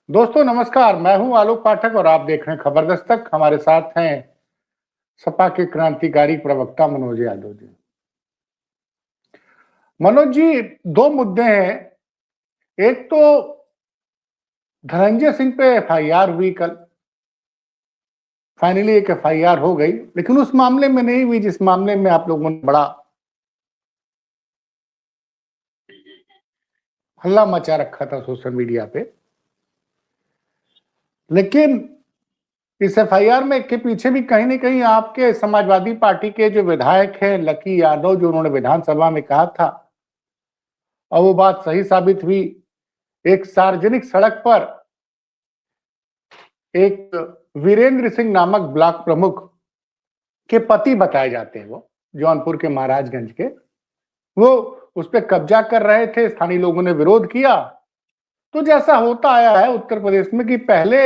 दोस्तों नमस्कार, मैं हूं आलोक पाठक और आप देख रहे हैं खबर दस्तक। हमारे साथ हैं सपा के क्रांतिकारी प्रवक्ता मनोज यादव जी। मनोज जी, दो मुद्दे हैं। एक तो धनंजय सिंह पे एफआईआर हुई कल। फाइनली एक एफआईआर हो गई, लेकिन उस मामले में नहीं हुई जिस मामले में आप लोगों ने बड़ा हल्ला मचा रखा था सोशल मीडिया पे। लेकिन इस एफआईआर में के पीछे भी कहीं ना कहीं आपके समाजवादी पार्टी के जो विधायक हैं लकी यादव, जो उन्होंने विधानसभा में कहा था और वो बात सही साबित हुई। एक सार्वजनिक सड़क पर एक वीरेंद्र सिंह नामक ब्लॉक प्रमुख के पति बताए जाते हैं, वो जौनपुर के महाराजगंज के, वो उस पर कब्जा कर रहे थे। स्थानीय लोगों ने विरोध किया। तो जैसा होता आया है उत्तर प्रदेश में कि पहले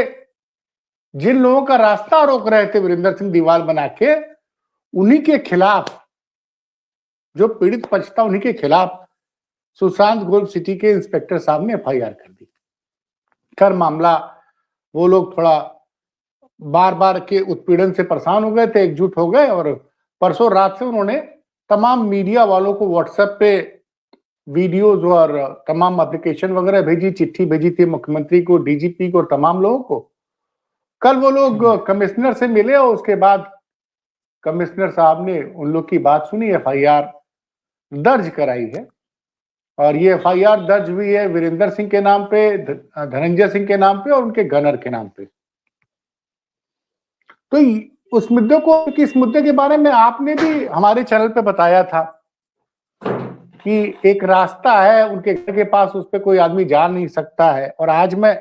जिन लोगों का रास्ता रोक रहे थे वीरेंद्र सिंह दीवार बना के, उन्हीं के खिलाफ, जो पीड़ित पक्ष था उन्हीं के खिलाफ सुशांत गोल्ड सिटी के इंस्पेक्टर साहब ने एफआईआर कर दी। कर मामला वो लोग थोड़ा बार बार के उत्पीड़न से परेशान हो गए थे, एकजुट हो गए और परसों रात से उन्होंने तमाम मीडिया वालों को व्हाट्सएप पे वीडियोज और तमाम एप्लीकेशन वगैरह भेजी, चिट्ठी भेजी थी मुख्यमंत्री को, डीजीपी को, तमाम लोगों को। कल वो लोग कमिश्नर से मिले और उसके बाद कमिश्नर साहब ने उन लोग की बात सुनी, एफआईआर दर्ज कराई है। और ये एफआईआर दर्ज हुई है वीरेंद्र सिंह के नाम पे, धनंजय सिंह के नाम पे और उनके गनर के नाम पे। तो उस मुद्दे को, कि इस मुद्दे के बारे में आपने भी हमारे चैनल पे बताया था कि एक रास्ता है उनके घर के पास, उस पर कोई आदमी जा नहीं सकता है। और आज मैं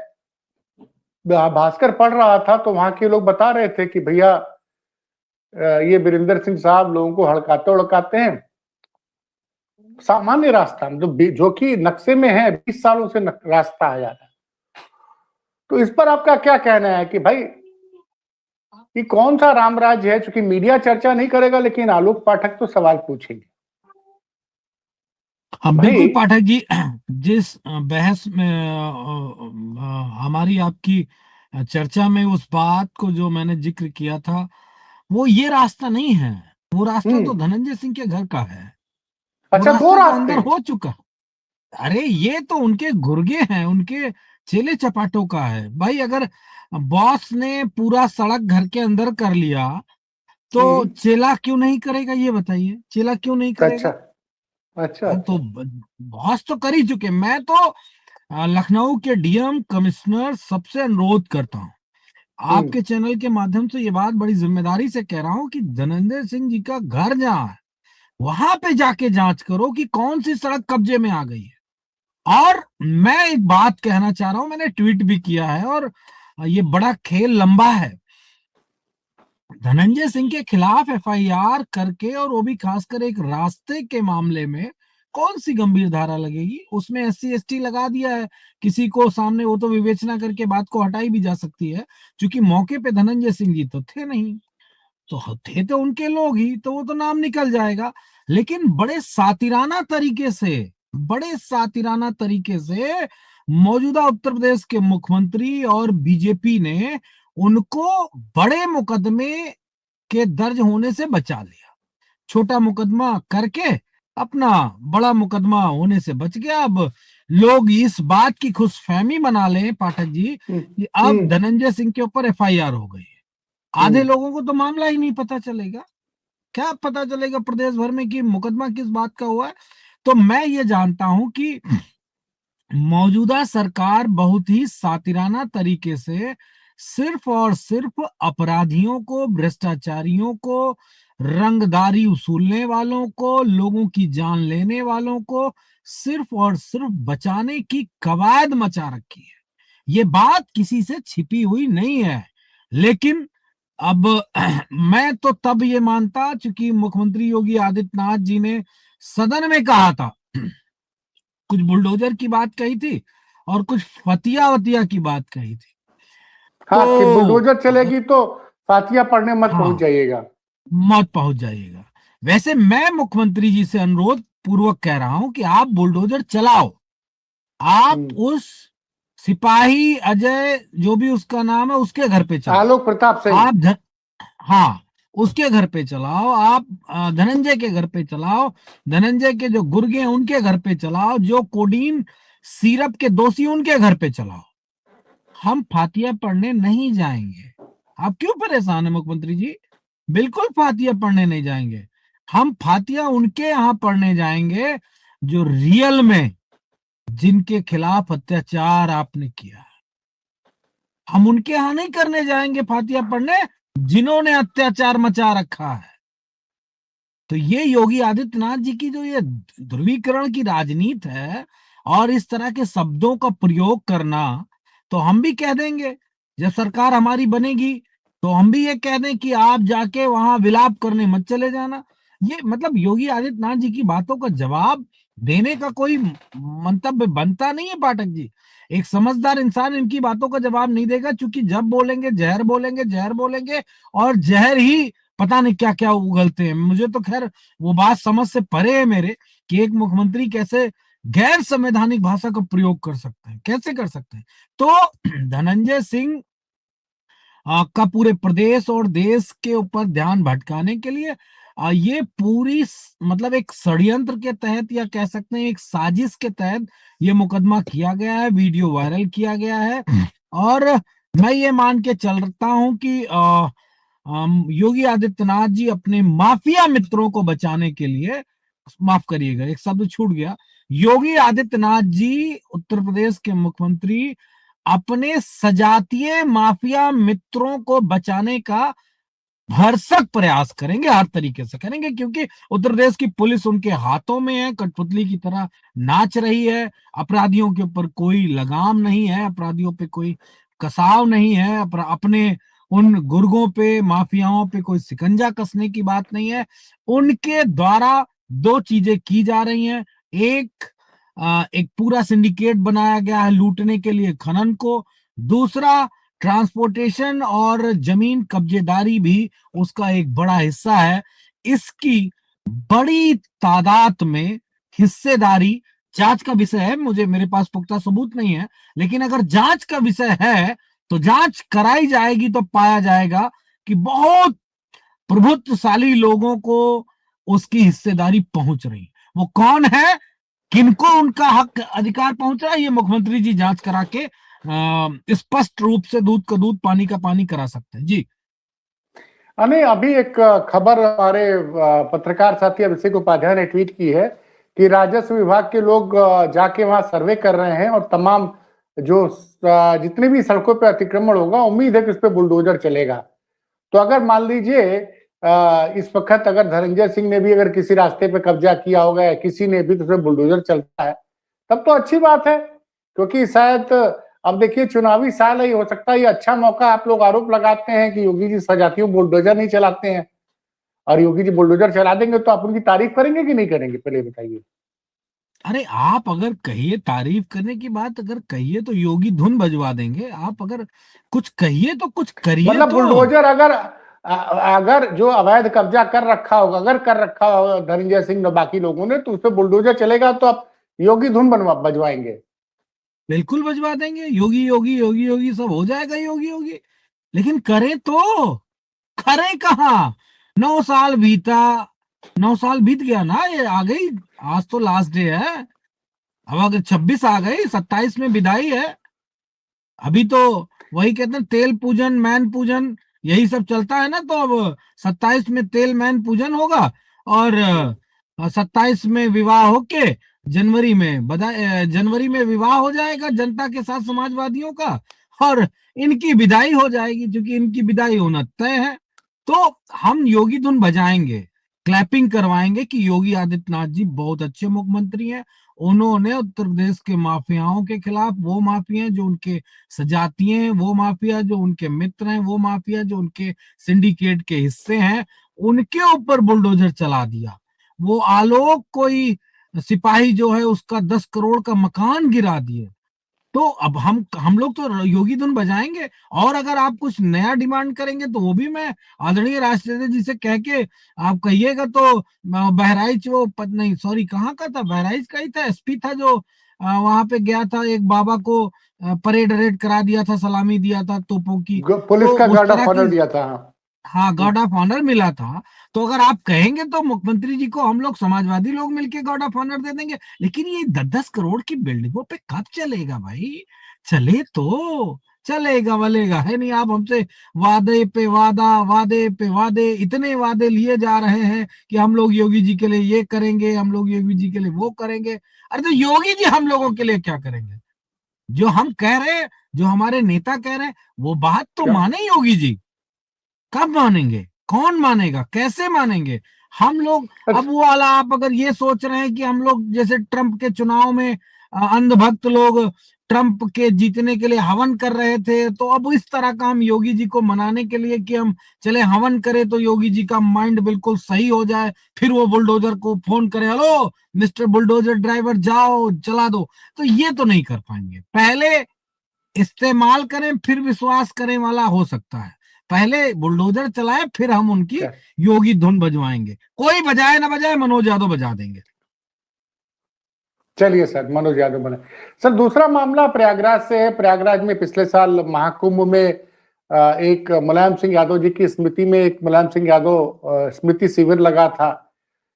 भास्कर पढ़ रहा था तो वहां के लोग बता रहे थे कि भैया ये वीरेंद्र सिंह साहब लोगों को हड़काते उड़काते हैं। सामान्य रास्ता जो कि नक्शे में है, 20 सालों से रास्ता आ जाता है। तो इस पर आपका क्या कहना है कि भाई ये कौन सा राम राज्य है? चूंकि मीडिया चर्चा नहीं करेगा लेकिन आलोक पाठक तो सवाल पूछेंगे। बिल्कुल पाठक जी, जिस बहस में हमारी आपकी चर्चा में उस बात को जो मैंने जिक्र किया था, वो ये रास्ता नहीं है। वो रास्ता तो धनंजय सिंह के घर का है। वो अच्छा, दो रास्ता तो रास्ते अंदर हैं। हो चुका। अरे ये तो उनके गुर्गे हैं, उनके चेले चपाटों का है। भाई अगर बॉस ने पूरा सड़क घर के अंदर कर लिया तो चेला क्यों नहीं करेगा? ये बताइए, चेला क्यों नहीं अच्छा करेगा? अच्छा हाँ, तो अच्छा। बॉस तो कर ही चुके। मैं तो लखनऊ के डीएम कमिश्नर सबसे अनुरोध करता हूँ, आपके चैनल के माध्यम से ये बात बड़ी जिम्मेदारी से कह रहा हूँ कि धनंजय सिंह जी का घर जहाँ है वहां पे जाके जांच करो कि कौन सी सड़क कब्जे में आ गई है। और मैं एक बात कहना चाह रहा हूं, मैंने ट्वीट भी किया है और ये बड़ा खेल लंबा है। धनंजय सिंह के खिलाफ एफआईआर करके, और वो भी खासकर एक रास्ते के मामले में, कौन सी गंभीर धारा लगेगी? उसमें एससी एसटी लगा दिया है किसी को सामने, वो तो विवेचना करके बात को हटाई भी जा सकती है। क्योंकि मौके पे धनंजय सिंह जी तो थे नहीं, तो थे तो उनके लोग ही, तो वो तो नाम निकल जाएगा। लेकिन बड़े सातिराना तरीके से मौजूदा उत्तर प्रदेश के मुख्यमंत्री और बीजेपी ने उनको बड़े मुकदमे के दर्ज होने से बचा लिया। छोटा मुकदमा करके अपना बड़ा मुकदमा होने से बच गया। अब लोग इस बात की खुशफहमी मना लें पाठक जी कि अब धनंजय सिंह के ऊपर एफआईआर हो गई है। आधे लोगों को तो मामला ही नहीं पता चलेगा। क्या पता चलेगा प्रदेश भर में कि मुकदमा किस बात का हुआ है? तो मैं ये जानता हूं कि मौजूदा सरकार बहुत ही सातिराना तरीके से सिर्फ और सिर्फ अपराधियों को, भ्रष्टाचारियों को, रंगदारी उसूलने वालों को, लोगों की जान लेने वालों को सिर्फ और सिर्फ बचाने की कवायद मचा रखी है। ये बात किसी से छिपी हुई नहीं है। लेकिन अब मैं तो तब ये मानता, चूंकि मुख्यमंत्री योगी आदित्यनाथ जी ने सदन में कहा था, कुछ बुलडोजर की बात कही थी और कुछ फतिया वतिया की बात कही थी। हाँ, कि तो बुलडोजर चलेगी तो फातिया पढ़ने मत पहुंच हाँ, जाइएगा। मत पहुंच जाइएगा। वैसे मैं मुख्यमंत्री जी से अनुरोध पूर्वक कह रहा हूं कि आप बुलडोजर चलाओ। आप उस सिपाही अजय जो भी उसका नाम है उसके घर पे चलाओ, आलोक प्रताप सिंह। आप हाँ उसके घर पे चलाओ, आप धनंजय के घर पे चलाओ, धनंजय के जो गुर्गे हैं उनके घर पे चलाओ, जो कोडीन सिरप के दोषी उनके घर पे चलाओ। हम फातिया पढ़ने नहीं जाएंगे। आप क्यों परेशान है मुख्यमंत्री जी? बिल्कुल फातिया पढ़ने नहीं जाएंगे। हम फातिया उनके यहां पढ़ने जाएंगे जो रियल में जिनके खिलाफ अत्याचार आपने किया है। हम उनके यहां नहीं करने जाएंगे फातिया पढ़ने जिन्होंने अत्याचार मचा रखा है। तो ये योगी आदित्यनाथ जी की जो ये ध्रुवीकरण की राजनीति है और इस तरह के शब्दों का प्रयोग करना, तो हम भी कह देंगे जब सरकार हमारी बनेगी तो हम भी ये कह दें कि आप जाके वहां विलाप करने मत चले जाना। ये मतलब योगी आदित्यनाथ जी की बातों का जवाब देने का कोई मंतव्य बनता नहीं है पाठक जी। एक समझदार इंसान इनकी बातों का जवाब नहीं देगा, क्योंकि जब बोलेंगे जहर बोलेंगे, जहर बोलेंगे और जहर ही पता नहीं क्या क्या उगलते हैं। मुझे तो खैर वो बात समझ से परे है मेरे कि एक मुख्यमंत्री कैसे गैर संवैधानिक भाषा का प्रयोग कर सकते हैं, कैसे कर सकते हैं। तो धनंजय सिंह का पूरे प्रदेश और देश के ऊपर ध्यान भटकाने के लिए ये पूरी मतलब एक षड्यंत्र के तहत या कह सकते हैं एक साजिश के तहत ये मुकदमा किया गया है, वीडियो वायरल किया गया है। और मैं ये मान के चलता हूं कि योगी आदित्यनाथ जी अपने माफिया मित्रों को बचाने के लिए, माफ करिएगा एक शब्द छूट गया, योगी आदित्यनाथ जी उत्तर प्रदेश के मुख्यमंत्री अपने सजातीय माफिया मित्रों को बचाने का भरसक प्रयास करेंगे, हर तरीके से करेंगे, क्योंकि उत्तर प्रदेश की पुलिस उनके हाथों में है, कठपुतली की तरह नाच रही है। अपराधियों के ऊपर कोई लगाम नहीं है, अपराधियों पे कोई कसाव नहीं है, अपने उन गुर्गों पे माफियाओं पे कोई शिकंजा कसने की बात नहीं है। उनके द्वारा दो चीजें की जा रही हैं। एक पूरा सिंडिकेट बनाया गया है लूटने के लिए खनन को, दूसरा ट्रांसपोर्टेशन और जमीन कब्जेदारी भी उसका एक बड़ा हिस्सा है। इसकी बड़ी तादाद में हिस्सेदारी जांच का विषय है, मुझे मेरे पास पुख्ता सबूत नहीं है, लेकिन अगर जांच का विषय है तो जांच कराई जाएगी तो पाया जाएगा कि बहुत प्रभुत्वशाली लोगों को उसकी हिस्सेदारी पहुंच रही। वो कौन है, किनको उनका हक अधिकार पहुंच रहा है, ये मुख्यमंत्री जी जांच करा के स्पष्ट रूप से दूध का दूध पानी का पानी करा सकते हैं जी। नहीं, अभी एक खबर हमारे पत्रकार साथी अभिषेक उपाध्याय ने ट्वीट की है कि राजस्व विभाग के लोग जाके वहां सर्वे कर रहे हैं और तमाम जो जितने भी सड़कों पे अतिक्रमण होगा उम्मीद है कि उस पर बुलडोजर चलेगा। तो अगर मान लीजिए इस वक्त अगर धनंजय सिंह ने भी अगर किसी रास्ते पे कब्जा किया होगा या किसी ने भी, तो उसमें बुलडोजर चलता है तब तो अच्छी बात है, क्योंकि शायद अब देखिए चुनावी साल है, हो सकता है ये अच्छा मौका। आप लोग आरोप लगाते हैं कि योगी जी सजातियों बुलडोजर नहीं चलाते हैं, और योगी जी बुलडोजर चला देंगे तो आप उनकी तारीफ करेंगे कि नहीं करेंगे, पहले बताइए। अरे आप अगर कहिए तारीफ करने की बात, अगर कहिए तो योगी धुन बजवा देंगे। आप अगर कुछ कहिए तो कुछ करिए। मतलब तो बुलडोजर अगर जो अवैध कब्जा कर रखा होगा, अगर कर रखा होगा धनंजय सिंह और बाकी लोगों ने, तो उस पर बुलडोजर चलेगा तो आप योगी धुन बजवाएंगे। बिल्कुल बजवा देंगे, योगी योगी योगी योगी सब हो जाएगा योगी योगी। लेकिन करें तो करें कहाँ? 9 साल बीता, 9 साल बीत गया ना, ये आ गई, आज तो लास्ट डे है। अब अगर 26 आ गई, 27 में विदाई है। अभी तो वही कहते हैं तेल पूजन मैन पूजन यही सब चलता है ना, तो अब 27 में तेल मैन पूजन होगा और 27 में विवाह होके जनवरी में विवाह हो जाएगा जनता के साथ समाजवादियों का, और इनकी विदाई हो जाएगी, क्योंकि इनकी विदाई होना तय है। तो हम योगी धुन बजाएंगे, क्लैपिंग करवाएंगे कि योगी आदित्यनाथ जी बहुत अच्छे मुख्यमंत्री हैं। उन्होंने उत्तर प्रदेश के माफियाओं के खिलाफ, वो माफिया जो उनके सजाती हैं, वो माफिया जो उनके मित्र हैं, वो माफिया जो उनके सिंडिकेट के हिस्से हैं, उनके ऊपर बुलडोजर चला दिया। वो आलोक कोई सिपाही जो है उसका 10 करोड़ का मकान गिरा दिए। तो अब हम लोग तो योगी धुन बजाएंगे, और अगर आप कुछ नया डिमांड करेंगे तो वो भी मैं आदरणीय राष्ट्रपति जी से कह के आप कहिएगा। तो बहराइच वो नहीं, सॉरी कहाँ का था, बहराइच का ही था, एसपी था जो वहां पे गया था, एक बाबा को परेड अरेड करा दिया था, सलामी दिया था तोपों की। पुलिस तो का उस गार्ड तरह ऑफ ऑनर की, दिया था, हाँ। हाँ, गार्ड ऑफ ऑनर मिला था। तो अगर आप कहेंगे तो मुख्यमंत्री जी को हम लोग समाजवादी लोग मिलके गार्ड ऑफ ऑनर दे देंगे, लेकिन ये 10-10 करोड़ की बिल्डिंगों पे कब चलेगा भाई? चले तो चलेगा वलेगा है नहीं। आप हमसे वादे पे वादा, वादे पे वादे, इतने वादे लिए जा रहे हैं कि हम लोग योगी जी के लिए ये करेंगे, हम लोग योगी जी के लिए वो करेंगे। अरे तो योगी जी हम लोगों के लिए क्या करेंगे? जो हम कह रहे हैं, जो हमारे नेता कह रहे हैं, वो बात तो क्या? माने योगी जी। कब मानेंगे? कौन मानेगा? कैसे मानेंगे? हम लोग अच्छा, अब वो वाला, आप अगर ये सोच रहे हैं कि हम लोग जैसे ट्रंप के चुनाव में अंधभक्त लोग ट्रंप के जीतने के लिए हवन कर रहे थे, तो अब इस तरह का हम योगी जी को मनाने के लिए कि हम चले हवन करें तो योगी जी का माइंड बिल्कुल सही हो जाए, फिर वो बुलडोजर को फोन करे, हेलो मिस्टर बुलडोजर ड्राइवर जाओ चला दो। तो ये तो नहीं कर पाएंगे। पहले इस्तेमाल करें फिर विश्वास करें वाला हो सकता है। पहले बुलडोजर चलाए फिर हम उनकी क्या? योगी धुन बजवाएंगे। कोई बजाए ना बजाए, मनोज यादव बजा देंगे। चलिए सर, मनोज यादव बने। सर, दूसरा मामला प्रयागराज से है। प्रयागराज में पिछले साल महाकुंभ में एक मुलायम सिंह यादव जी की स्मृति में एक मुलायम सिंह यादव स्मृति शिविर लगा था।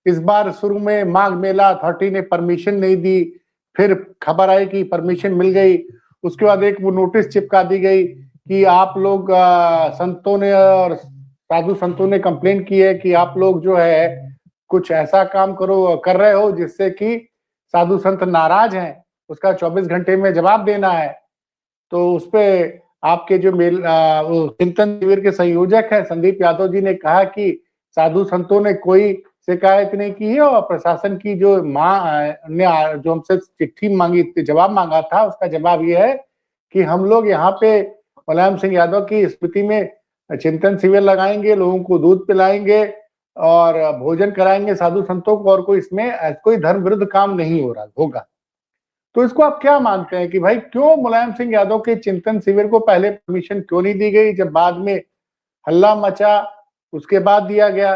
इस बार शुरू में माघ मेला अथॉरिटी ने परमिशन नहीं दी, फिर खबर आई कि परमिशन मिल गई। उसके बाद एक वो नोटिस चिपका दी गई कि आप लोग संतों ने और साधु संतों ने कंप्लेन की है कि आप लोग जो है कुछ ऐसा काम कर रहे हो जिससे कि साधु संत नाराज हैं, उसका 24 घंटे में जवाब देना है। तो उसपे आपके जो वो चिंतन शिविर के संयोजक हैं संदीप यादव जी ने कहा कि साधु संतों ने कोई शिकायत नहीं की है और प्रशासन की जो ने जो हमसे चिट्ठी मांगी, जवाब मांगा था, उसका जवाब ये है कि हम लोग यहाँ पे मुलायम सिंह यादव की स्मृति में चिंतन शिविर लगाएंगे, लोगों को दूध पिलाएंगे और भोजन कराएंगे साधु संतों को, और कोई इसमें कोई धर्म विरुद्ध काम नहीं हो रहा होगा। तो इसको आप क्या मानते हैं कि भाई क्यों मुलायम सिंह यादव के चिंतन शिविर को पहले परमिशन क्यों नहीं दी गई, जब बाद में हल्ला मचा उसके बाद दिया गया?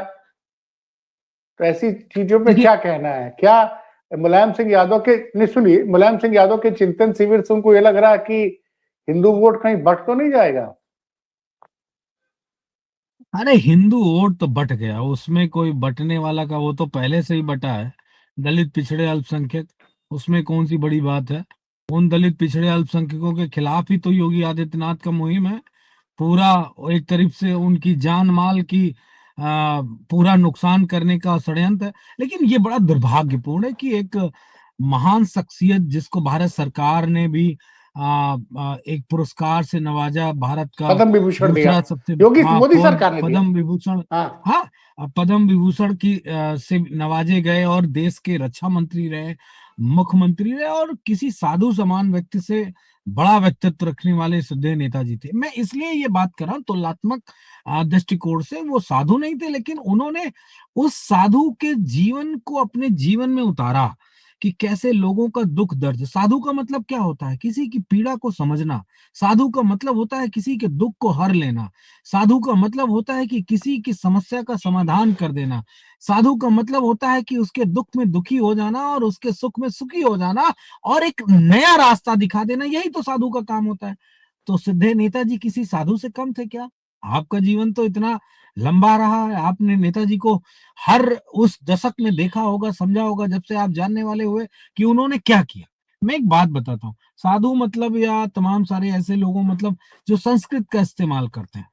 तो ऐसी चीजों पे देखिए, क्या कहना है? क्या मुलायम सिंह यादव के, नहीं सुनिए, मुलायम सिंह यादव के चिंतन शिविर से उनको ये लग रहा है कि हिंदू वोट कहीं बट तो नहीं जाएगा? अरे हिंदू वोट तो बट गया, उसमें कोई बटने वाला का, वो तो पहले से ही बटा है। दलित पिछड़े अल्पसंख्यक, उसमें कौन सी बड़ी बात है? उन दलित पिछड़े अल्पसंख्यकों के खिलाफ ही तो योगी आदित्यनाथ का मुहिम है। पूरा एक तरफ से उनकी जान माल की पूरा नुकसान करने का षड्यंत्र है। लेकिन ये बड़ा दुर्भाग्यपूर्ण है कि एक महान शख्सियत जिसको भारत सरकार ने भी एक पुरस्कार से नवाजा, भारत का पद्म विभूषण दिया, दूसरा सबसे, योगी हाँ, मोदी सरकार ने दिया। पद्म विभूषण, हाँ। हाँ, पद्म विभूषण की से नवाजे गए और देश के रक्षा मंत्री रहे, मुख्यमंत्री रहे, और किसी साधु समान व्यक्ति से बड़ा व्यक्तित्व रखने वाले श्रद्धेय नेताजी थे। मैं इसलिए ये बात कर रहा हूँ तुलनात्मक दृष्टिकोण से। वो साधु नहीं थे, लेकिन उन्होंने उस साधु के जीवन को अपने जीवन में उतारा कि कैसे लोगों का दुख दर्द, साधु का मतलब क्या होता है? किसी की पीड़ा को समझना। साधु का मतलब होता है किसी के दुख को हर लेना। साधु का मतलब होता है कि किसी की समस्या का समाधान कर देना। साधु का मतलब होता है कि उसके दुख में दुखी हो जाना और उसके सुख में सुखी हो जाना और एक नया रास्ता दिखा देना। यही तो साधु का काम होता है। तो सिद्धे नेताजी किसी साधु से कम थे क्या? आपका जीवन तो इतना लंबा रहा है, आपने नेताजी को हर उस दशक में देखा होगा, समझा होगा, जब से आप जानने वाले हुए कि उन्होंने क्या किया। मैं एक बात बताता हूँ, साधु मतलब या तमाम सारे ऐसे लोगों मतलब जो संस्कृत का इस्तेमाल करते हैं,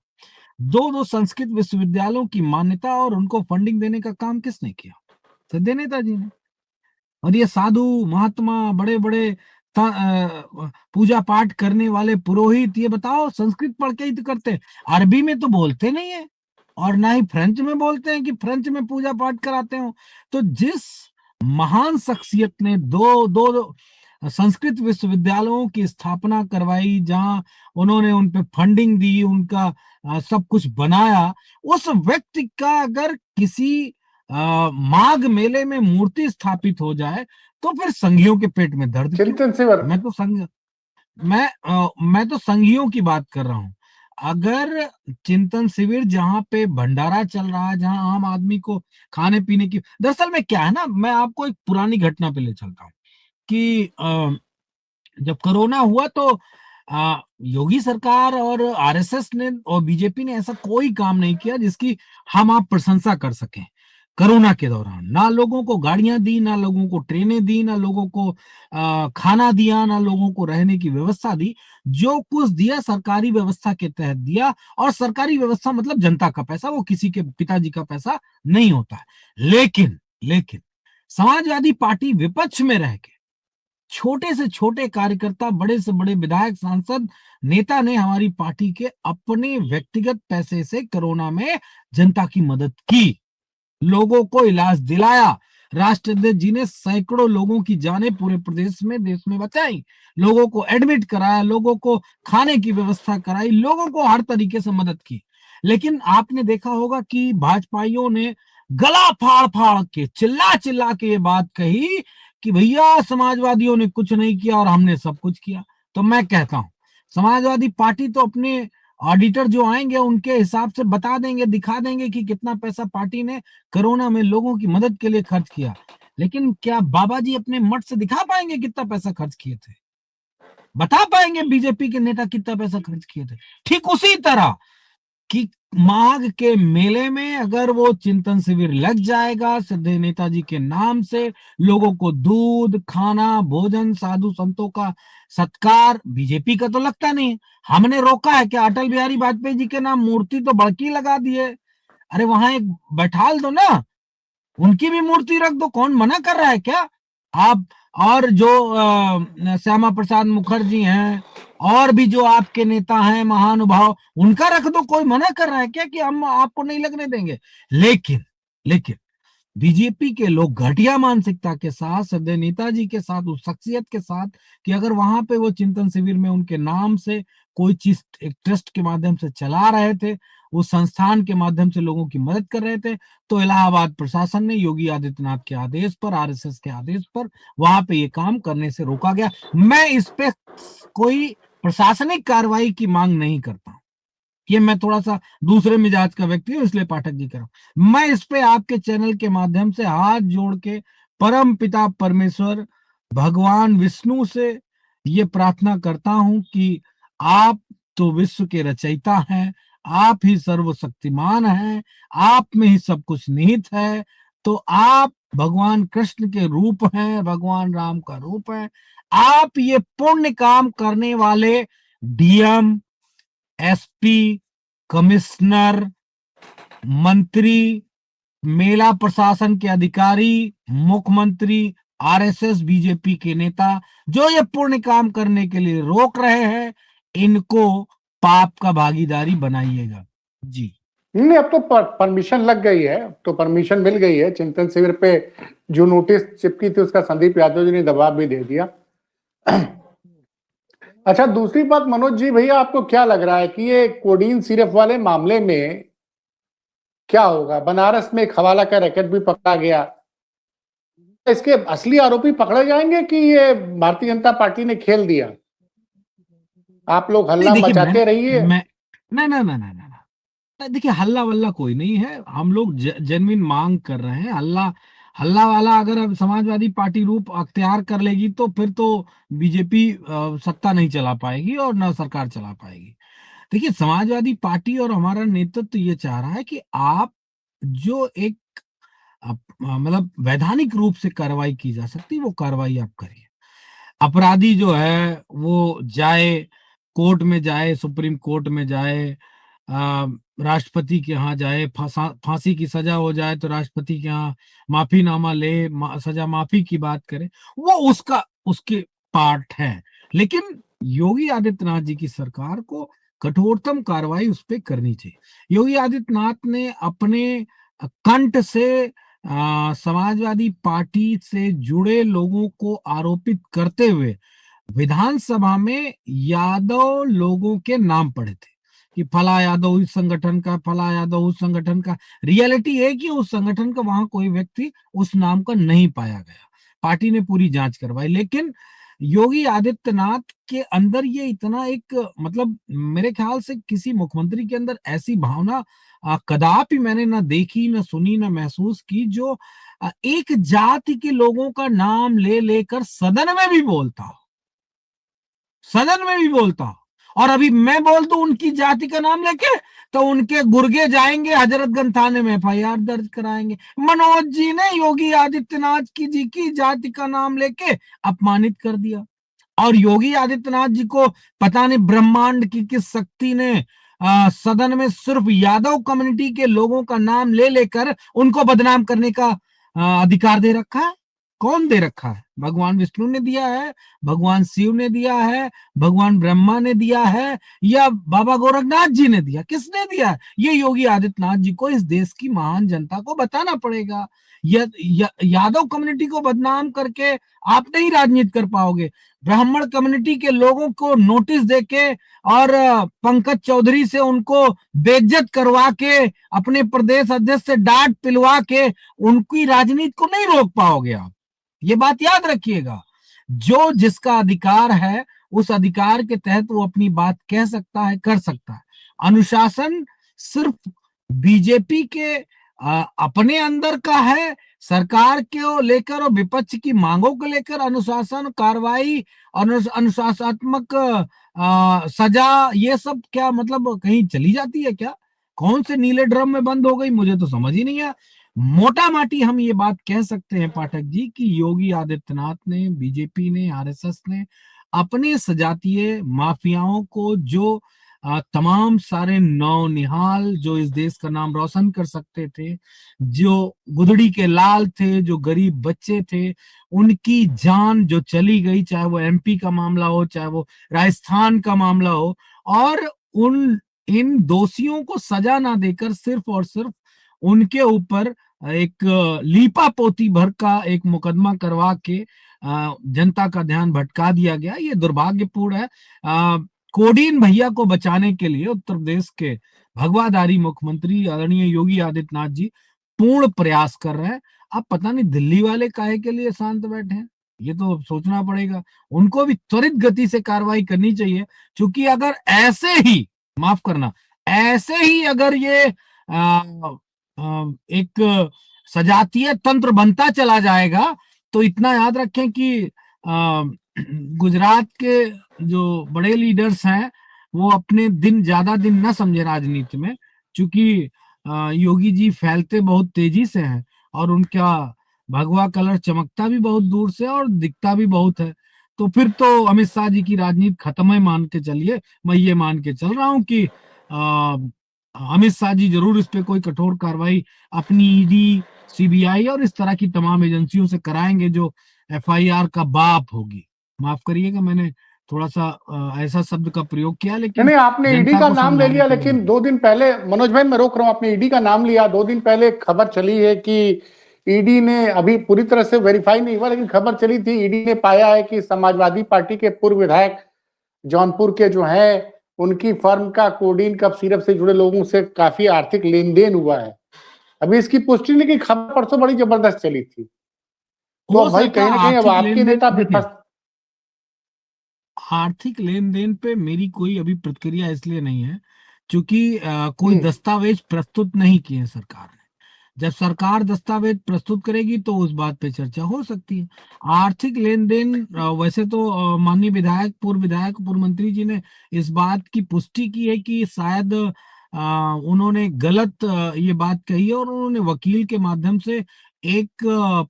दो दो संस्कृत विश्वविद्यालयों की मान्यता और उनको फंडिंग देने का काम किसने किया? सिद्धे नेताजी ने। और ये साधु महात्मा बड़े बड़े पूजा पाठ करने वाले पुरोहित, ये बताओ संस्कृत पढ़ के ही तो करते हैं, अरबी में तो बोलते नहीं है, और ना ही फ्रेंच में बोलते हैं कि फ्रेंच में पूजा पाठ कराते हो। तो जिस महान शख्सियत ने दो दो संस्कृत विश्वविद्यालयों की स्थापना करवाई, जहां उन्होंने उन पे फंडिंग दी, उनका सब कुछ बनाया, उस व्यक्ति का अगर किसी माघ मेले में मूर्ति स्थापित हो जाए तो फिर संघियों के पेट में दर्द क्यों? चिंतन शिविर। मैं तो संघ मैं तो संघियों की बात कर रहा हूँ। अगर चिंतन शिविर जहाँ पे भंडारा चल रहा है, जहाँ आम आदमी को खाने पीने की, दरअसल में क्या है ना, मैं आपको एक पुरानी घटना पे ले चलता हूँ। कि जब कोरोना हुआ तो योगी सरकार और आरएसएस ने और बीजेपी ने ऐसा कोई काम नहीं किया जिसकी हम आप प्रशंसा कर सकें। कोरोना के दौरान ना लोगों को गाड़ियां दी, ना लोगों को ट्रेनें दी, ना लोगों को खाना दिया, ना लोगों को रहने की व्यवस्था दी। जो कुछ दिया सरकारी व्यवस्था के तहत दिया, और सरकारी व्यवस्था मतलब जनता का पैसा, वो किसी के पिताजी का पैसा नहीं होता है। लेकिन लेकिन समाजवादी पार्टी विपक्ष में रह के छोटे से छोटे कार्यकर्ता, बड़े से बड़े विधायक, सांसद, नेता ने हमारी पार्टी के अपने व्यक्तिगत पैसे से कोरोना में जनता की मदद की, लोगों को इलाज दिलाया। राष्ट्राध्यक्ष जी ने सैकड़ों लोगों की जानें पूरे प्रदेश में, देश में बचाई, लोगों को एडमिट कराया, लोगों को खाने की व्यवस्था कराई, लोगों को हर तरीके से मदद की। लेकिन आपने देखा होगा कि भाजपाइयों ने गला फाड़ फाड़ के, चिल्ला चिल्ला के ये बात कही कि भैया समाजवादियों ने कुछ नहीं किया और हमने सब कुछ किया। तो मैं कहता हूं समाजवादी पार्टी तो अपने ऑडिटर जो आएंगे उनके हिसाब से बता देंगे, दिखा देंगे कि कितना पैसा पार्टी ने कोरोना में लोगों की मदद के लिए खर्च किया। लेकिन क्या बाबा जी अपने मठ से दिखा पाएंगे कितना पैसा खर्च किए थे? बता पाएंगे बीजेपी के नेता कितना पैसा खर्च किए थे? ठीक उसी तरह कि माघ के मेले में अगर वो चिंतन शिविर लग जाएगा सिद्धे नेताजी के नाम से, लोगों को दूध, खाना, भोजन, साधु संतों का सत्कार, बीजेपी का तो लगता नहीं। हमने रोका है क्या? अटल बिहारी वाजपेयी जी के नाम मूर्ति तो बड़की लगा दिए, अरे वहां एक बैठाल दो ना, उनकी भी मूर्ति रख दो, कौन मना कर रहा है क्या? आप और जो श्यामा प्रसाद मुखर्जी हैं और भी जो आपके नेता हैं महानुभाव, उनका रख दो, कोई मना कर रहा है क्या कि हम आपको नहीं लगने देंगे? लेकिन लेकिन बीजेपी के लोग घटिया मानसिकता के साथ, सदैव नेताजी के साथ, उस शख्सियत के साथ, कि अगर वहां पे वो चिंतन शिविर में उनके नाम से कोई चीज एक ट्रस्ट के माध्यम से चला रहे थे, उस संस्थान के माध्यम से लोगों की मदद कर रहे थे, तो इलाहाबाद प्रशासन ने योगी आदित्यनाथ के आदेश पर, आरएसएस के आदेश पर वहां पे ये काम करने से रोका गया। मैं इस पे कोई प्रशासनिक कार्रवाई की मांग नहीं करता, ये मैं थोड़ा सा दूसरे मिजाज का व्यक्ति हूं, इसलिए पाठक जी कर रहा हूं। मैं इस पे आपके चैनल के माध्यम से हाथ जोड़ के परम पिता परमेश्वर भगवान विष्णु से ये प्रार्थना करता हूं कि आप तो विश्व के रचयिता हैं, आप ही सर्वशक्तिमान हैं, आप में ही सब कुछ निहित है, तो आप भगवान कृष्ण के रूप हैं, भगवान राम का रूप है। आप ये पुण्य काम करने वाले डीएम, एसपी, कमिश्नर, मंत्री, मेला प्रशासन के अधिकारी, मुख्यमंत्री, आरएसएस बीजेपी के नेता जो ये पुण्य काम करने के लिए रोक रहे हैं, इनको पाप का भागीदारी बनाइएगा जी। नहीं, अब तो परमिशन लग गई है, तो परमिशन मिल गई है। चिंतन शिविर पे जो नोटिस चिपकी थी उसका संदीप यादव जी ने जवाब भी दे दिया। अच्छा, दूसरी बात मनोज जी, भैया आपको क्या लग रहा है कि ये कोडीन सिरप वाले मामले में क्या होगा? बनारस में एक हवाला का रैकेट भी पकड़ा गया, इसके असली आरोपी पकड़े जाएंगे कि ये भारतीय जनता पार्टी ने खेल दिया? आप लोग हल्ला मचाते रहिए। मैं ना ना ना ना ना, देखिए हल्ला वल्ला कोई नहीं है, हम लोग जेन्युइन मांग कर रहे हैं। हल्ला हल्ला वाला अगर अब समाजवादी पार्टी रूप अख्तियार कर लेगी तो फिर तो बीजेपी सत्ता नहीं चला पाएगी और ना सरकार चला पाएगी। देखिए समाजवादी पार्टी और हमारा नेतृत्व ये चाह रहा है कि आप जो एक मतलब वैधानिक रूप से कार्रवाई की जा सकती है वो कार्रवाई आप करिए। अपराधी जो है वो जाए कोर्ट में, जाए सुप्रीम कोर्ट में, जाए राष्ट्रपति के यहाँ जाए, फांसी की सजा हो जाए तो राष्ट्रपति के यहाँ माफीनामा ले, सजा माफी की बात करे, वो उसका उसके पार्ट है। लेकिन योगी आदित्यनाथ जी की सरकार को कठोरतम कार्रवाई उस पर करनी चाहिए। योगी आदित्यनाथ ने अपने कंठ से समाजवादी पार्टी से जुड़े लोगों को आरोपित करते हुए विधानसभा में यादव लोगों के नाम पड़े थे कि फला यादव इस संगठन का, फला यादव उस संगठन का। रियलिटी है कि उस संगठन का वहां कोई व्यक्ति उस नाम का नहीं पाया गया। पार्टी ने पूरी जांच करवाई, लेकिन योगी आदित्यनाथ के अंदर ये इतना एक मतलब मेरे ख्याल से किसी मुख्यमंत्री के अंदर ऐसी भावना कदापि मैंने ना देखी, ना सुनी, ना महसूस की, जो एक जाति के लोगों का नाम ले लेकर सदन में भी बोलता हो, सदन में भी बोलता हो। और अभी मैं बोल दूं उनकी जाति का नाम लेके, तो उनके गुर्गे जाएंगे हजरतगंज थाने में एफआईआर दर्ज कराएंगे। मनोज जी ने योगी आदित्यनाथ जी की जाति का नाम लेके अपमानित कर दिया। और योगी आदित्यनाथ जी को पता नहीं ब्रह्मांड की किस शक्ति ने सदन में सिर्फ यादव कम्युनिटी के लोगों का नाम ले लेकर उनको बदनाम करने का अधिकार दे रखा है। कौन दे रखा है? भगवान विष्णु ने दिया है, भगवान शिव ने दिया है, भगवान ब्रह्मा ने दिया है, या बाबा गोरखनाथ जी ने दिया? किसने दिया है? ये योगी आदित्यनाथ जी को, इस देश की महान जनता को बताना पड़ेगा। यादव कम्युनिटी को बदनाम करके आप नहीं राजनीति कर पाओगे। ब्राह्मण कम्युनिटी के लोगों को नोटिस देके और पंकज चौधरी से उनको बेइज्जत करवा के, अपने प्रदेश अध्यक्ष से डांट पिलवा के उनकी राजनीति को नहीं रोक पाओगे आप। ये बात याद रखिएगा। जो जिसका अधिकार है, उस अधिकार के तहत वो अपनी बात कह सकता है, कर सकता है। अनुशासन सिर्फ बीजेपी के अपने अंदर का है, सरकार को लेकर और विपक्ष की मांगों को लेकर अनुशासन, कार्रवाई, अनुशासनात्मक सजा, ये सब क्या मतलब कहीं चली जाती है क्या? कौन से नीले ड्रम में बंद हो गई? मुझे तो समझ ही नहीं है। मोटा माटी हम ये बात कह सकते हैं पाठक जी कि योगी आदित्यनाथ ने, बीजेपी ने, आरएसएस ने अपने सजातीय माफियाओं को, जो तमाम सारे नौनिहाल जो इस देश का नाम रोशन कर सकते थे, जो गुदड़ी के लाल थे, जो गरीब बच्चे थे, उनकी जान जो चली गई, चाहे वो एमपी का मामला हो, चाहे वो राजस्थान का मामला हो, और इन दोषियों को सजा ना देकर सिर्फ और सिर्फ उनके ऊपर एक लीपा पोती भर का एक मुकदमा करवा के जनता का ध्यान भटका दिया गया। ये दुर्भाग्यपूर्ण है। कोडीन भैया को बचाने के लिए उत्तर प्रदेश के भगवाधारी मुख्यमंत्री आदरणीय योगी आदित्यनाथ जी पूर्ण प्रयास कर रहे हैं। अब पता नहीं दिल्ली वाले काहे के लिए शांत बैठे हैं, ये तो सोचना पड़ेगा। उनको भी त्वरित गति से कार्रवाई करनी चाहिए, क्योंकि अगर ऐसे ही, माफ करना, ऐसे ही अगर ये एक सजातीय तंत्र बनता चला जाएगा, तो इतना याद रखें कि गुजरात के जो बड़े लीडर्स हैं वो अपने दिन ज्यादा दिन ना समझे राजनीति में, क्योंकि योगी जी फैलते बहुत तेजी से हैं और उनका भगवा कलर चमकता भी बहुत दूर से और दिखता भी बहुत है। तो फिर तो अमित शाह जी की राजनीति खत्म है मान के चलिए। मैं ये मान के चल रहा हूं कि अमित शाह जी जरूर इस पे कोई कठोर कार्रवाई अपनी ईडी, सीबीआई और इस तरह की तमाम एजेंसियों से कराएंगे जो एफआईआर का बाप होगी। माफ करिएगा, मैंने थोड़ा सा ऐसा शब्द का प्रयोग किया, लेकिन नहीं, आपने ईडी का नाम ले लिया, लेकिन 2 दिन पहले, मनोज भाई मैं रोक रहा हूं, आपने ईडी का नाम लिया, 2 दिन पहले खबर चली है कि ईडी ने, अभी पूरी तरह से वेरीफाई नहीं हुआ, लेकिन खबर चली थी, ईडी ने पाया है कि समाजवादी पार्टी के पूर्व विधायक जौनपुर के जो हैं, उनकी फर्म का कोडीन कफ सिरप से जुड़े लोगों से काफी आर्थिक लेन देन हुआ है। अभी इसकी पुष्टि नहीं की, खबर परसों बड़ी जबरदस्त चली थी। तो भाई कहीं ना कहीं अब आपके नेता आर्थिक लेन देन पे मेरी कोई अभी प्रतिक्रिया इसलिए नहीं है क्योंकि कोई दस्तावेज प्रस्तुत नहीं किए सरकार ने। जब सरकार दस्तावेज प्रस्तुत करेगी तो उस बात पे चर्चा हो सकती है। आर्थिक लेन देन वैसे तो माननीय विधायक, पूर्व मंत्री जी ने इस बात की पुष्टि की है कि शायद उन्होंने गलत ये बात कही है, और उन्होंने वकील के माध्यम से एक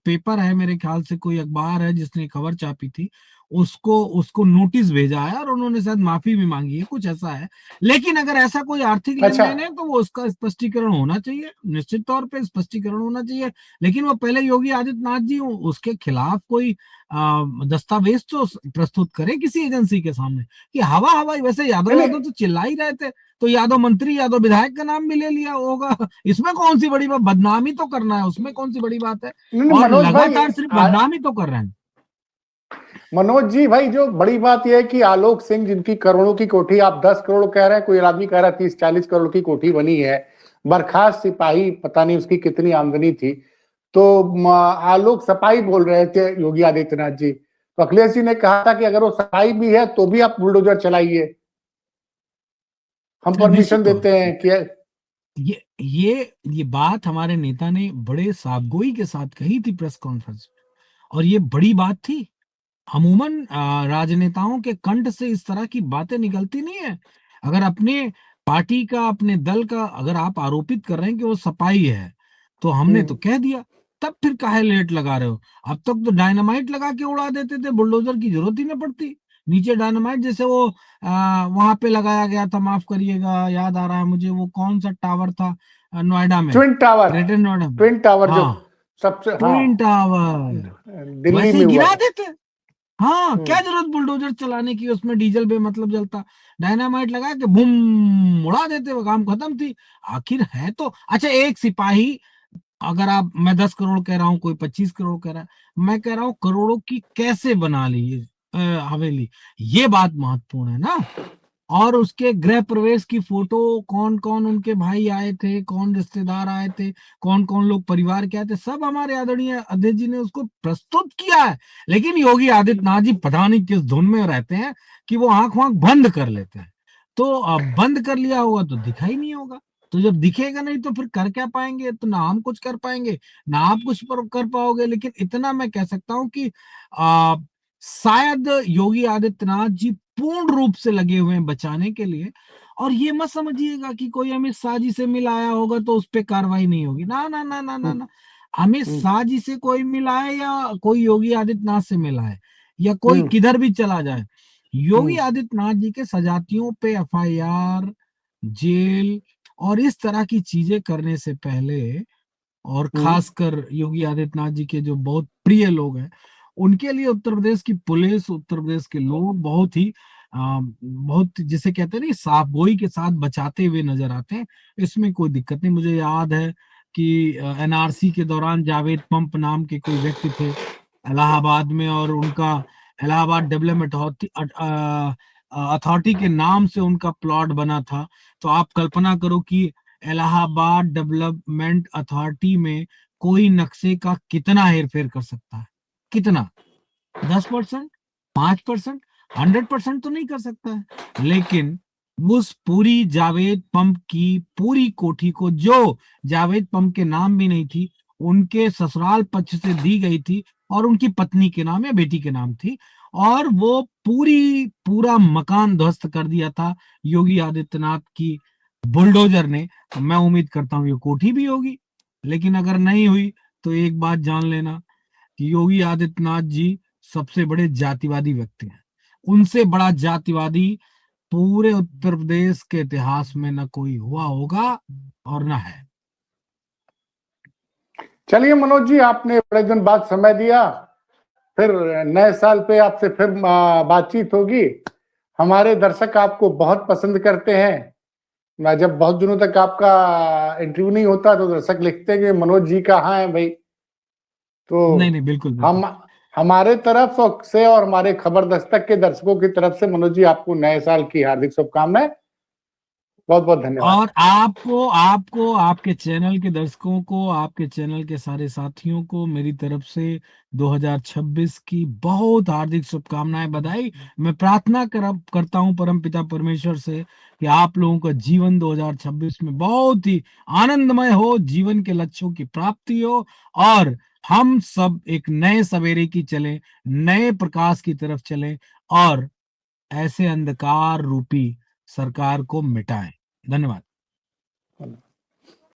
पेपर है, मेरे ख्याल से कोई अखबार है जिसने खबर छापी थी, उसको नोटिस भेजा है और उन्होंने शायद माफी भी मांगी है, कुछ ऐसा है। लेकिन अगर ऐसा कोई आर्थिक लेन देन है तो वो उसका स्पष्टीकरण होना चाहिए, निश्चित तौर पे स्पष्टीकरण होना चाहिए। लेकिन वो पहले योगी आदित्यनाथ जी उसके खिलाफ कोई दस्तावेज तो प्रस्तुत करे किसी एजेंसी के सामने कि हवाई। वैसे यादव तो चिल्ला ही रहे थे, तो यादव मंत्री, यादव विधायक का नाम भी ले लिया होगा, इसमें कौन सी बड़ी बात? बदनामी तो करना है, उसमें कौन सी बड़ी बात है? और लगातार सिर्फ बदनामी तो कर रहे हैं। मनोज जी भाई, जो बड़ी बात यह है कि आलोक सिंह, जिनकी करोड़ों की कोठी, आप 10 करोड़ कह रहे हैं, कोई आदमी कह रहा है 30-40 करोड़ की कोठी बनी है, बर्खास्त सिपाही, पता नहीं उसकी कितनी आमदनी थी, तो आलोक सपाही बोल रहे थे योगी आदित्यनाथ जी। तो तो अखिलेश जी ने कहा था कि अगर वो सफाई भी है तो भी आप बुलडोजर चलाइए, हम परमिशन देते हैं कि ये बात हमारे नेता ने बड़े साफगोई के साथ कही थी प्रेस कॉन्फ्रेंस में, और ये बड़ी बात थी। अमूमन राजनेताओं के कंठ से इस तरह की बातें निकलती नहीं है। अगर अपने पार्टी का, अपने दल का अगर आप आरोपित कर रहे हैं कि वो सपाई है, तो हमने तो कह दिया, तब फिर काहे लेट लगा रहे हो? अब तक तो डायनामाइट लगा के उड़ा देते थे, बुलडोजर की जरूरत ही नहीं पड़ती। नीचे डायनामाइट जैसे वो वहां पे लगाया गया था, माफ करिएगा, याद आ रहा है मुझे, वो कौन सा टावर था नोएडा में, ग्रेटर नोएडा में, ट्विन टावर जो हाँ, सबसे, ट्विन टावर, दिल्ली वैसे में ही हुआ गिरा था। देते। हाँ, क्या जरूरत बुलडोजर चलाने की, उसमें डीजल बेमतलब जलता, डायनामाइट लगा के बूम उड़ा देते, वो काम खत्म थी। आखिर है तो अच्छा, एक सिपाही, अगर आप, मैं 10 करोड़ कह रहा हूँ, कोई 25 करोड़ कह रहा है, मैं कह रहा हूँ करोड़ों की कैसे बना ली ये हवेली, ये बात महत्वपूर्ण है ना। और उसके गृह प्रवेश की फोटो, कौन कौन उनके भाई आए थे, कौन रिश्तेदार आए थे, कौन कौन लोग परिवार के आए थे, सब हमारे आदरणीय अध्यक्ष जी ने उसको प्रस्तुत किया है। लेकिन योगी आदित्यनाथ जी पता नहीं किस धुन में रहते हैं कि वो आंख वांख बंद कर लेते हैं। तो अब बंद कर लिया होगा तो दिखाई नहीं होगा, तो जब दिखेगा नहीं तो फिर कर क्या पाएंगे? तो ना हम कुछ कर पाएंगे, ना आप कुछ कर पाओगे। लेकिन इतना मैं कह सकता हूं कि आ, शायद योगी आदित्यनाथ जी पूर्ण रूप से लगे हुए हैं बचाने के लिए। और ये मत समझिएगा कि कोई अमित शाह जी से मिलाया होगा तो उस पर कार्रवाई नहीं होगी, ना ना ना ना ना ना। अमित शाह जी से कोई मिला है या कोई योगी आदित्यनाथ से मिला है या कोई किधर भी चला जाए, योगी आदित्यनाथ जी के सजातियों पे एफआईआर, जेल और इस तरह की चीजें करने से पहले, और खासकर योगी आदित्यनाथ जी के जो बहुत प्रिय लोग हैं, उनके लिए उत्तर प्रदेश की पुलिस, उत्तर प्रदेश के लोग बहुत ही बहुत, जिसे कहते हैं ना, साफ गोई के साथ बचाते हुए नजर आते हैं। इसमें कोई दिक्कत नहीं। मुझे याद है कि एनआरसी के दौरान जावेद पंप नाम के कोई व्यक्ति थे इलाहाबाद में, और उनका इलाहाबाद डेवलपमेंट अथॉरिटी के नाम से उनका प्लॉट बना था। तो आप कल्पना करो कि इलाहाबाद डेवलपमेंट अथॉरिटी में कोई नक्शे का कितना हेरफेर कर सकता है? कितना? 10%, 5%, 100% तो नहीं कर सकता है। लेकिन उस पूरी जावेद पंप की पूरी कोठी को, जो जावेद पंप के नाम भी नहीं थी, उनके ससुराल पक्ष से दी गई थी और उनकी पत्नी के नाम या बेटी के नाम थी, और वो पूरा मकान ध्वस्त कर दिया था योगी आदित्यनाथ की बुलडोजर ने। तो मैं उम्मीद करता हूं ये कोठी भी होगी। लेकिन अगर नहीं हुई तो एक बात जान लेना कि योगी आदित्यनाथ जी सबसे बड़े जातिवादी व्यक्ति हैं। उनसे बड़ा जातिवादी पूरे उत्तर प्रदेश के इतिहास में न कोई हुआ होगा और न है। चलिए मनोज जी, आपने बड़े दिन बाद समय दिया, फिर नए साल पे आपसे फिर बातचीत होगी। हमारे दर्शक आपको बहुत पसंद करते हैं। मैं जब बहुत दिनों तक आपका इंटरव्यू नहीं होता तो दर्शक लिखते हैं कि मनोज जी कहाँ है भाई। तो नहीं नहीं, बिल्कुल हम बिल्कुल। हमारे तरफ से और हमारे खबर दस्तक के दर्शकों की तरफ से मनोज जी आपको नए साल की हार्दिक शुभकामनाएं। बहुत बहुत धन्यवाद। और आपको आपको आपके चैनल के दर्शकों को, आपके चैनल के सारे साथियों को मेरी तरफ से 2026 की बहुत हार्दिक शुभकामनाएं, बधाई। मैं प्रार्थना करता हूं परमपिता परमेश्वर से कि आप लोगों का जीवन 2026 में बहुत ही आनंदमय हो, जीवन के लक्ष्यों की प्राप्ति हो, और हम सब एक नए सवेरे की चलें, नए प्रकाश की तरफ चलें, और ऐसे अंधकार रूपी सरकार को मिटाएं। धन्यवाद।